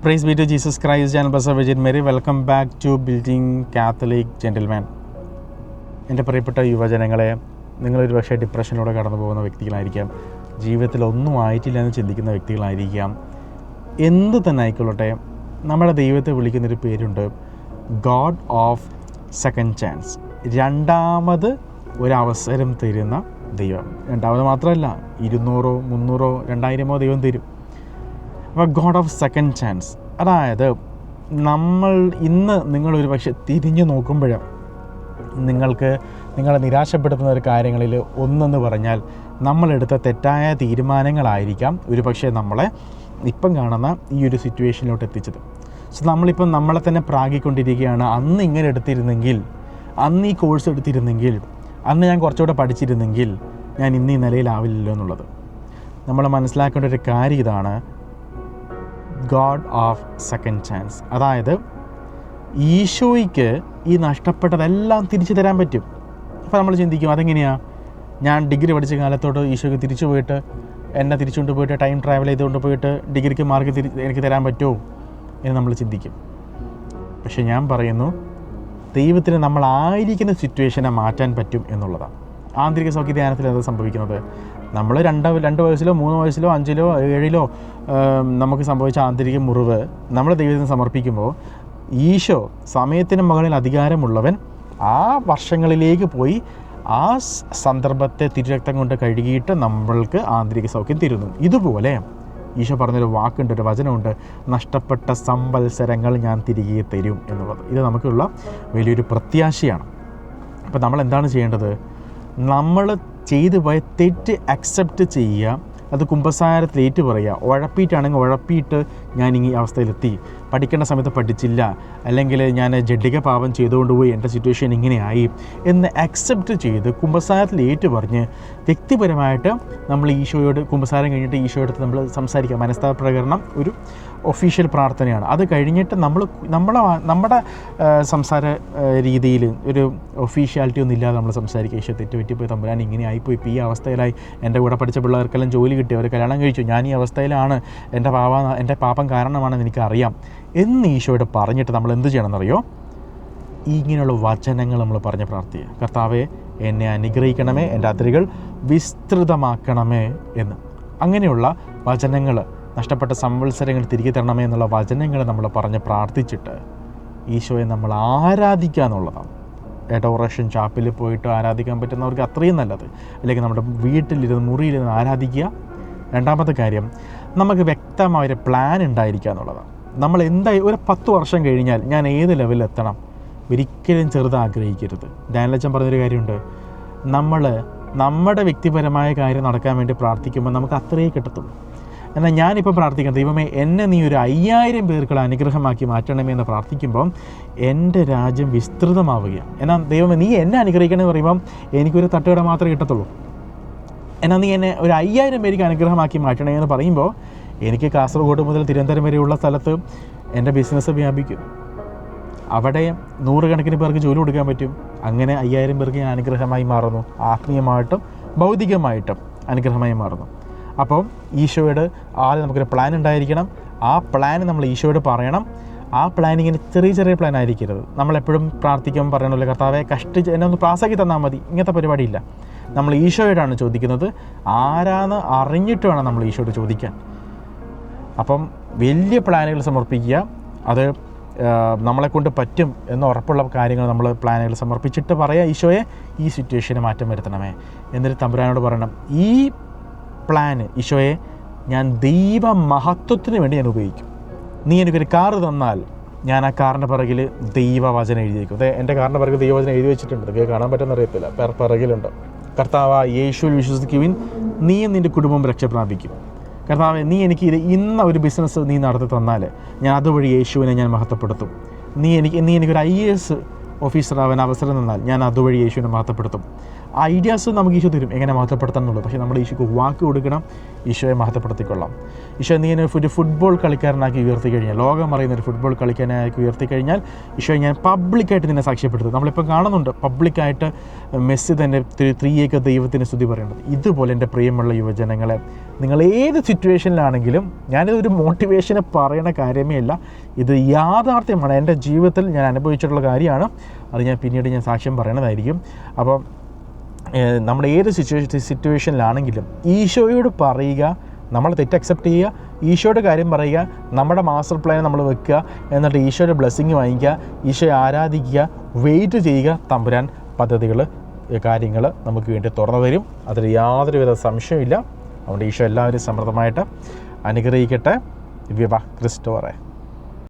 Price be to Jesus Christ and blessed Virgin Mary. Welcome back to building Catholic gentleman. എൻ്റെ പ്രിയപ്പെട്ട യുവജനങ്ങളെ, നിങ്ങളൊരു പക്ഷേ ഡിപ്രഷനിലൂടെ കടന്നു പോകുന്ന വ്യക്തികളായിരിക്കാം, ജീവിതത്തിൽ ഒന്നും ആയിട്ടില്ല എന്ന് ചിന്തിക്കുന്ന വ്യക്തികളായിരിക്കാം. എന്ത് തന്നെ ആയിക്കൊള്ളട്ടെ, നമ്മുടെ ദൈവത്തെ വിളിക്കുന്നൊരു പേരുണ്ട്, ഗോഡ് ഓഫ് സെക്കൻഡ് ചാൻസ്. രണ്ടാമത് ഒരവസരം തരുന്ന ദൈവം. രണ്ടാമത് മാത്രമല്ല, 200, 300, 2000 ദൈവം തരും. അപ്പോൾ ഗോഡ് ഓഫ് സെക്കൻഡ് ചാൻസ്, അതായത് നമ്മൾ ഇന്ന് നിങ്ങളൊരു പക്ഷേ തിരിഞ്ഞു നോക്കുമ്പോൾ നിങ്ങളെ നിരാശപ്പെടുത്തുന്ന ഒരു കാര്യങ്ങളിൽ ഒന്നെന്ന് പറഞ്ഞാൽ നമ്മളെടുത്ത തെറ്റായ തീരുമാനങ്ങളായിരിക്കാം ഒരു പക്ഷേ നമ്മളെ ഇപ്പം കാണുന്ന ഈ ഒരു സിറ്റുവേഷനിലോട്ട് എത്തിച്ചത്. സോ നമ്മളിപ്പം നമ്മളെ തന്നെ പ്രാഗിക്കൊണ്ടിരിക്കുകയാണ്, അന്ന് ഇങ്ങനെ എടുത്തിരുന്നെങ്കിൽ, അന്ന് ഈ കോഴ്സ് എടുത്തിരുന്നെങ്കിൽ, അന്ന് ഞാൻ കുറച്ചുകൂടെ പഠിച്ചിരുന്നെങ്കിൽ ഞാൻ ഇന്ന് ഈ നിലയിലാവില്ലല്ലോ എന്നുള്ളത്. നമ്മൾ മനസ്സിലാക്കേണ്ട ഒരു കാര്യം ഇതാണ്, ഗോഡ് ഓഫ് സെക്കൻഡ് ചാൻസ്. അതായത് ഈശോയ്ക്ക് ഈ നഷ്ടപ്പെട്ടതെല്ലാം തിരിച്ചു തരാൻ പറ്റും. അപ്പോൾ നമ്മൾ ചിന്തിക്കും, അതെങ്ങനെയാണ്? ഞാൻ ഡിഗ്രി പഠിച്ച കാലത്തോട്ട് ഈശോയ്ക്ക് തിരിച്ചു പോയിട്ട് എന്നെ തിരിച്ചുകൊണ്ട് പോയിട്ട് ടൈം ട്രാവൽ ചെയ്തുകൊണ്ട് പോയിട്ട് ഡിഗ്രിക്ക് മാർക്ക് എനിക്ക് തരാൻ പറ്റുമോ എന്ന് നമ്മൾ ചിന്തിക്കും. പക്ഷെ ഞാൻ പറയുന്നു, ദൈവത്തിന് നമ്മളായിരിക്കുന്ന സിറ്റുവേഷനെ മാറ്റാൻ പറ്റും എന്നുള്ളതാണ്. ആന്തരിക സൗഖ്യ ധ്യാനത്തിൽ അത് സംഭവിക്കുന്നത്. നമ്മൾ 2 വയസ്സിലോ 3 വയസ്സിലോ 5ലോ 7ലോ നമുക്ക് സംഭവിച്ച ആന്തരിക മുറിവ് നമ്മൾ ദൈവത്തിന് സമർപ്പിക്കുമ്പോൾ ഈശോ സമയത്തിന് മുകളിൽ അധികാരമുള്ളവൻ ആ വർഷങ്ങളിലേക്ക് പോയി ആ സന്ദർഭത്തെ തിരുരക്തം കൊണ്ട് കഴുകിയിട്ട് നമ്മൾക്ക് ആന്തരിക സൗഖ്യം തരുന്നു. ഇതുപോലെ ഈശോ പറഞ്ഞൊരു വാക്കുണ്ട്, ഒരു വചനമുണ്ട്, നഷ്ടപ്പെട്ട സംവത്സരങ്ങൾ ഞാൻ തിരികെ തരും എന്നുള്ളത്. ഇത് നമുക്കുള്ള വലിയൊരു പ്രത്യാശയാണ്. അപ്പോൾ നമ്മൾ എന്താണ് ചെയ്യേണ്ടത്? നമ്മൾ ചെയ്തു പോയ തെറ്റ് അക്സെപ്റ്റ് ചെയ്യുക, അത് കുമ്പസാരത്തിൽ ഏറ്റു പറയുക. ഉഴപ്പിയിട്ടാണെങ്കിൽ ഉഴപ്പിയിട്ട് ഞാൻ ഈ അവസ്ഥയിലെത്തി, പഠിക്കേണ്ട സമയത്ത് പഠിച്ചില്ല, അല്ലെങ്കിൽ ഞാൻ ജഡിക പാപം ചെയ്തുകൊണ്ടുപോയി, എൻ്റെ സിറ്റുവേഷൻ ഇങ്ങനെയായി എന്ന് അക്സെപ്റ്റ് ചെയ്ത് കുമ്പസാരത്തിൽ ഏറ്റു പറഞ്ഞ് വ്യക്തിപരമായിട്ട് നമ്മൾ ഈശോയോട് കുമ്പസാരം കഴിഞ്ഞിട്ട് ഈശോയോട് നമ്മൾ സംസാരിക്കുക. മനസ്താപ പ്രകരണം ഒരു ഒഫീഷ്യൽ പ്രാർത്ഥനയാണ്. അത് കഴിഞ്ഞിട്ട് നമ്മുടെ സംസാര രീതിയിൽ ഒരു ഒഫീഷ്യാലിറ്റി ഒന്നും ഇല്ലാതെ നമ്മൾ സംസാരിക്കുക. ഈശോ തെറ്റുപറ്റിപ്പോയി, തമ്പുരാൻ ഇങ്ങനെ ആയിപ്പോയി, ഇപ്പോൾ ഈ അവസ്ഥയിലായി, എൻ്റെ കൂടെ പഠിച്ച പിള്ളേർക്കെല്ലാം ജോലി കിട്ടി, അവർ കല്യാണം കഴിച്ചു, ഞാൻ ഈ അവസ്ഥയിലാണ്, എൻ്റെ പാപം കാരണമാണെന്ന് എനിക്കറിയാം എന്ന് ഈശോയോട് പറഞ്ഞിട്ട് നമ്മൾ എന്ത് ചെയ്യണമെന്നറിയോ? ഇങ്ങനെയുള്ള വചനങ്ങൾ നമ്മൾ പറഞ്ഞ് പ്രാർത്ഥിക്കുക. കർത്താവേ, എന്നെ അനുഗ്രഹിക്കണമേ, എൻ്റെ അതിരുകൾ വിസ്തൃതമാക്കണമേ എന്ന്. അങ്ങനെയുള്ള വചനങ്ങൾ, നഷ്ടപ്പെട്ട സംവത്സരങ്ങൾ തിരികെ തരണമേ എന്നുള്ള വചനങ്ങൾ നമ്മൾ പറഞ്ഞ് പ്രാർത്ഥിച്ചിട്ട് ഈശോയെ നമ്മൾ ആരാധിക്കുക എന്നുള്ളതാണ്. എഡോറേഷൻ ചാപ്പിൽ പോയിട്ട് ആരാധിക്കാൻ പറ്റുന്നവർക്ക് അത്രയും നല്ലത്. അല്ലെങ്കിൽ നമ്മുടെ വീട്ടിലിരുന്ന് മുറിയിലിരുന്ന് ആരാധിക്കുക. രണ്ടാമത്തെ കാര്യം, നമുക്ക് വ്യക്തമായൊരു പ്ലാൻ ഉണ്ടായിരിക്കുക എന്നുള്ളതാണ്. നമ്മൾ എന്തായി ഒരു 10 വർഷം കഴിഞ്ഞാൽ ഞാൻ ഏത് ലെവലിൽ എത്തണം, ഒരിക്കലും ചെറുത് ആഗ്രഹിക്കരുത്. ഡാനിയലച്ചൻ പറഞ്ഞൊരു കാര്യമുണ്ട്, നമ്മുടെ വ്യക്തിപരമായ കാര്യം നടക്കാൻ വേണ്ടി പ്രാർത്ഥിക്കുമ്പോൾ നമുക്ക് അത്രയേ കിട്ടത്തുള്ളൂ. എന്നാൽ ഞാനിപ്പോൾ പ്രാർത്ഥിക്കണം, ദൈവമേ എന്നെ നീ ഒരു 5000 പേർക്കുള്ള അനുഗ്രഹമാക്കി മാറ്റണമേ എന്ന് പ്രാർത്ഥിക്കുമ്പം എൻ്റെ രാജ്യം വിസ്തൃതമാവുകയാണ്. എന്നാൽ ദൈവമേ നീ എന്നെ അനുഗ്രഹിക്കണമെന്ന് പറയുമ്പം എനിക്കൊരു തട്ടുകട മാത്രമേ കിട്ടത്തുള്ളൂ. എന്നാൽ നീ എന്നെ ഒരു 5000 പേർക്ക് അനുഗ്രഹമാക്കി മാറ്റണേ എന്ന് പറയുമ്പോൾ എനിക്ക് കാസർഗോഡ് മുതൽ തിരുവനന്തപുരം വരെയുള്ള സ്ഥലത്ത് എൻ്റെ ബിസിനസ് വ്യാപിക്കും. അവിടെ 100 കണക്കിന് പേർക്ക് ജോലി കൊടുക്കാൻ പറ്റും. അങ്ങനെ 5000 പേർക്ക് ഞാൻ അനുഗ്രഹമായി മാറുന്നു. ആത്മീയമായിട്ടും ഭൗതികമായിട്ടും അനുഗ്രഹമായി മാറുന്നു. അപ്പം ഈശോയോട് ആദ്യം നമുക്കൊരു പ്ലാൻ ഉണ്ടായിരിക്കണം. ആ പ്ലാൻ നമ്മൾ ഈശോയോട് പറയണം. ആ പ്ലാനിങ്ങിന് ചെറിയ പ്ലാൻ ആയിരിക്കരുത്. നമ്മളെപ്പോഴും പ്രാർത്ഥിക്കുമ്പോൾ പറയണമല്ലോ, കർത്താവെ കഷ്ടിച്ച് എന്നെ ഒന്ന് പാസ്സാക്കി തന്നാൽ മതി, ഇങ്ങനത്തെ പരിപാടിയില്ല. നമ്മൾ ഈശോയോടാണ് ചോദിക്കുന്നത്. ആരാന്ന് അറിഞ്ഞിട്ട് വേണം നമ്മൾ ഈശോയോട് ചോദിക്കാൻ. അപ്പം വലിയ പ്ലാനുകൾ സമർപ്പിക്കുക. അത് നമ്മളെക്കൊണ്ട് പറ്റും എന്ന് ഉറപ്പുള്ള കാര്യങ്ങൾ നമ്മൾ പ്ലാനുകൾ സമർപ്പിച്ചിട്ട് പറയാം, ഈശോയെ ഈ സിറ്റുവേഷന് മാറ്റം വരുത്തണമേ. എന്നിട്ട് തമ്പുരാനോട് പറയണം, ഈ പ്ലാന് ഈശോയെ ഞാൻ ദൈവ മഹത്വത്തിന് വേണ്ടി ഞാൻ ഉപയോഗിക്കും. നീ എനിക്കൊരു കാറ് തന്നാൽ ഞാൻ ആ കാറിൻ്റെ പിറകിൽ ദൈവവചനം എഴുതിയേക്കും. അതെ, എൻ്റെ കാറിൻ്റെ പിറകിൽ ദൈവവചനം എഴുതി വെച്ചിട്ടുണ്ട്. ഇതൊക്കെ കാണാൻ പറ്റുന്ന അറിയത്തില്ല, പിറകിലുണ്ട്. കർത്താവ് യേശുവിൽ വിശ്വസിക്കുവിൻ, നീയും നിൻ്റെ കുടുംബം രക്ഷ പ്രാപിക്കും. കർത്താവെ, നീ എനിക്ക് ഇന്ന ഒരു ബിസിനസ് നീ നടത്തി തന്നാൽ ഞാൻ അതുവഴി യേശുവിനെ ഞാൻ മഹത്വപ്പെടുത്തും. നീ എനിക്കൊരു IAS ഓഫീസർ ആവാൻ അവസരം തന്നാൽ ഞാൻ അതുവഴി യേശുവിനെ മഹത്വപ്പെടുത്തും. ഐഡിയാസ് നമുക്ക് ഈശോ തരും എങ്ങനെ മഹത്വപ്പെടുത്തണം എന്നുള്ളത്. പക്ഷേ നമ്മുടെ ഈശോയ്ക്ക് വാക്ക് കൊടുക്കണം, ഈശോയെ മഹത്വപ്പെടുത്തിക്കൊള്ളാം. ഈശോ നീ എന്നെ ഒരു ഫുട്ബോൾ കളിക്കാരനാക്കി ഉയർത്തി കഴിഞ്ഞാൽ, ലോകം അറിയുന്ന ഒരു ഫുട്ബോൾ കളിക്കാരനാക്കി ഉയർത്തി കഴിഞ്ഞാൽ ഈശോ ഞാൻ പബ്ലിക്കായിട്ട് നിന്നെ സാക്ഷ്യപ്പെടുത്തും. നമ്മളിപ്പോൾ കാണുന്നുണ്ട് പബ്ലിക്കായിട്ട് മെസ്സി തന്നെ 3 ദൈവത്തിന് സ്തുതി പറയുന്നത്. ഇതുപോലെ എൻ്റെ പ്രിയമുള്ള യുവജനങ്ങളെ, നിങ്ങൾ ഏത് സിറ്റുവേഷനിലാണെങ്കിലും, ഞാനിതൊരു മോട്ടിവേഷന് പറയണ കാര്യമേ അല്ല, ഇത് യാഥാർത്ഥ്യമാണ്. എൻ്റെ ജീവിതത്തിൽ ഞാൻ അനുഭവിച്ചിട്ടുള്ള കാര്യമാണ്. അത് ഞാൻ പിന്നീട് സാക്ഷ്യം പറയണതായിരിക്കും. അപ്പം നമ്മുടെ ഏത് സിറ്റുവേഷനിലാണെങ്കിലും ഈശോയോട് പറയുക, നമ്മൾ തെറ്റ് അക്സെപ്റ്റ് ചെയ്യുക, ഈശോയുടെ കാര്യം പറയുക, നമ്മുടെ മാസ്റ്റർ പ്ലാൻ നമ്മൾ വെക്കുക, എന്നിട്ട് ഈശോയുടെ ബ്ലെസ്സിങ് വാങ്ങിക്കുക, ഈശോയെ ആരാധിക്കുക, വെയിറ്റ് ചെയ്യുക. തമ്പുരാൻ പദ്ധതികൾ, കാര്യങ്ങൾ നമുക്ക് വേണ്ടി തുറന്നു തരും. അതിൽ യാതൊരുവിധ സംശയമില്ല. അതുകൊണ്ട് ഈശോ എല്ലാവരും സമൃദ്ധമായിട്ട് അനുഗ്രഹിക്കട്ടെ. വിവാ ക്രിസ്റ്റോറെ.